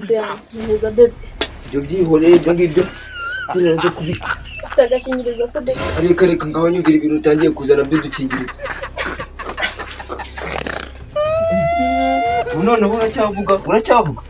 dance neza bebe. Ibyo byihoreye ibyo ngibyo tunaze kubi Ufite agakingirizo se bebe. reka ngaho nyumvira ibintu utangiye kuzana by'udukingirizo. Noneho uracyavuga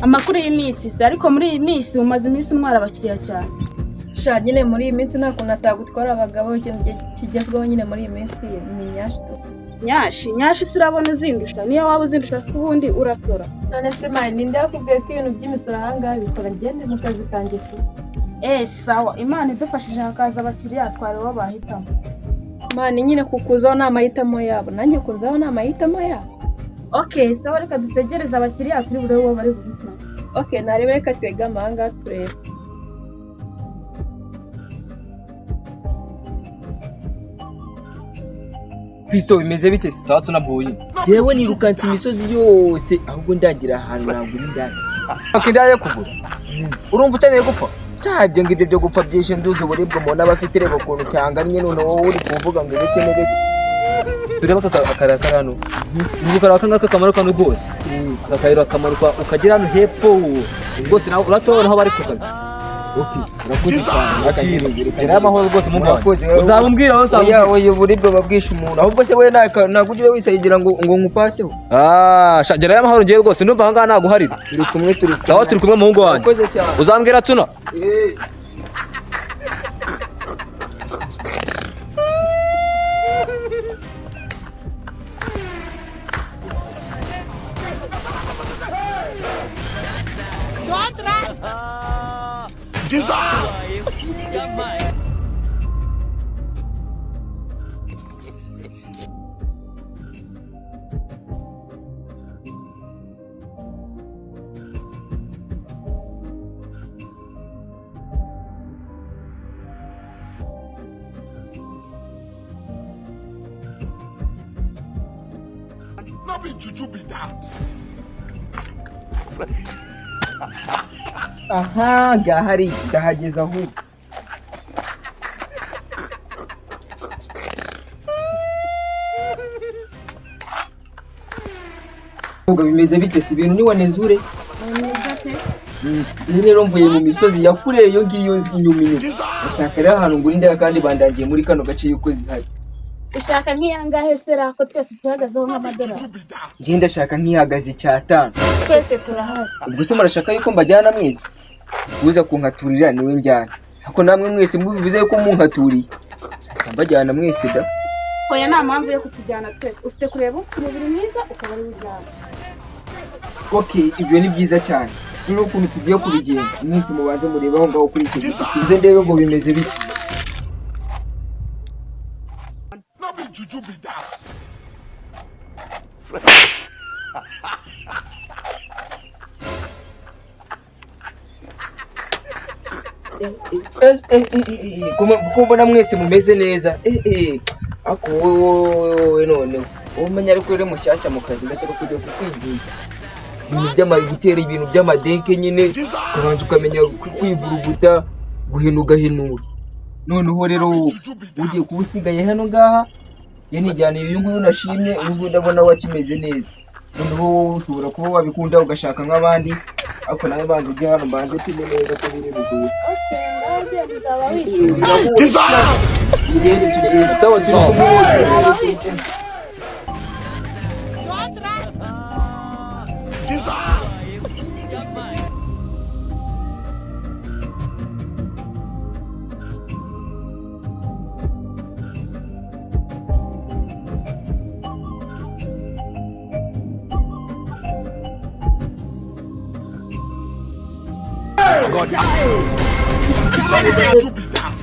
Amakuru y'iminsi se ariko muri iyi minsi umaze iminsi umwara abakiriya cyane. Sha nyine muri iyi minsi nta kuntu atagutwara abagabo, ikintu kigezweho nyine muri iyi minsi ni nyashi tu. Nyashi se urabona uzindusha, niyo waba uzindusha se ubundi urasora. None se mani ninde yakubwiye ko ibintu by'imisoro ahangaha bikora? Ngende mu kazi kanjye tu. Sawa, Imana idufashije hakaza abakiriya twari bo bahitamo. Mani nyine kukuzaho ni amahitamo yabo, nanjye kunzaho ni amahitamo yabo. Sawa reka dutegereze abakiriya turi burebe uwo bari guhitamo. Narebe reka twegame ahangaha turebe. Kristo bimeze bite se? Sawa tunaboye. Jewe nirukanse imisozi yose ahubwo ndagira ahantu nagura indaya. Akindaya kugura. Urumva ukeneye gupfa? Cyabyo ngibyo byo gupfa byinshi nduzi uburibwe umuntu aba afite reba ukuntu cyanganye none wowe uri kuvuga ngo ibeke n'ibeke. Tureba akarakara hano. Ni karaka ngaka kamaro kano rwose. Kakayira kamaruka ukagera hano hepfo. Rwose nawe uratora aho bari ku kazi. Urakoze cyane. Gira amahoro rwose mu Rwanda. Uzabumbwira aho uzaba. Oya uburibwe babwisha umuntu. Ahubwo se we nagugiye wisayigira ngo ngupaseho. Shagera amahoro ngiye rwose ndumva ahangaha naguharira. Turi kumwe Sawa turi kumwe muhungu wanjye. Urakoze cyane. Uzambwira tuna. Aha gahari ndahageze aho. Ubwo bimeze bite se ibintu ni wanezure? Rero mvuye mu misozi ya kure yo ngiyo inyuma. Ashaka rero ahantu ngura indaya kandi bandangiye muri kano gace yuko zihari. Ushaka nk'iyangahe se rako twese tuhagazeho nk'amadolari? Njye ndashaka nk'ihagaze cy'5. Twese turahari. Ubwo se murashaka yuko mbajyana mwese? Uza kunkaturira niwe njyana. Ako namwe mwese mubivuze yuko munkaturiye. Mbajyana mwese da. Hoya nta mpamvu yo kutujyana twese. Ufite kureba umubiri mwiza ukaba ari ujyana. Ibyo ni byiza cyane. Rero ukuntu tugiye kubigenda mwese mubanze mureba aho ngaho kuri icyo giti. Nze ndebe ngo bimeze bite. Kumbona mwese mumeze neza. Ako wowe none umenya ariko rero mushyashya mu kazi ndashaka kujya kukwigisha ibintu gutera ibintu by'amadenke nyine kubanza ukamenya kwivuruguta guhinura. Noneho rero ugiye kuba usigaye hano ngaha njye nijyanira uyu nguyu nashimye, uyu nguyu ndabona wakimeze neza. Noneho wowe ushobora kuba wabikunda ugashaka nk'abandi ariko nawe banza ujye hano mbanze pime neza ko biri buguye. Sawa turi kumwe.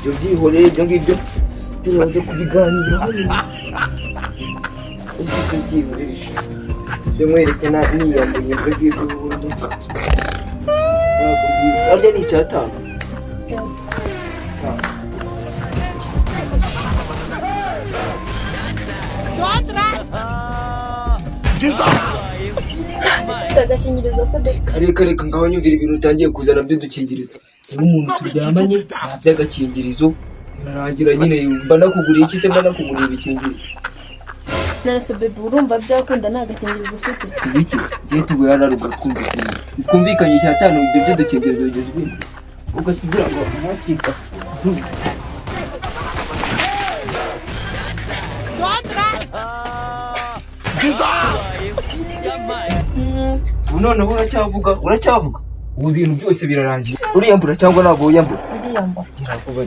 Ibyo byihoreye ibyo ngibyo tunaze kubiganiraho. ibyo mwerekana niyambuye ibyo ngibyo ubundi arya ni icyatanu. agakingirizo se be reka ngaho nyumvira ibintu utangiye kuzana by'udukingirizo. Nk'umuntu turyamanye nta by'agakingirizo birarangira nyine mba nakuguriye iki se mba nakuguriye ibikingirizo. nase bebe urumva byakunda nta gakingirizo ufite ibiki se ngiye tuguye hano ruguru twumvikanye icyatanu ibyo by'udukingirizo bigeze ibindi ugashyira ngo ntakika noneho uracyavuga ubu bintu byose birarangiye. Uriyambura cyangwa ntabwo wiyambura? ndiyambura gira vuba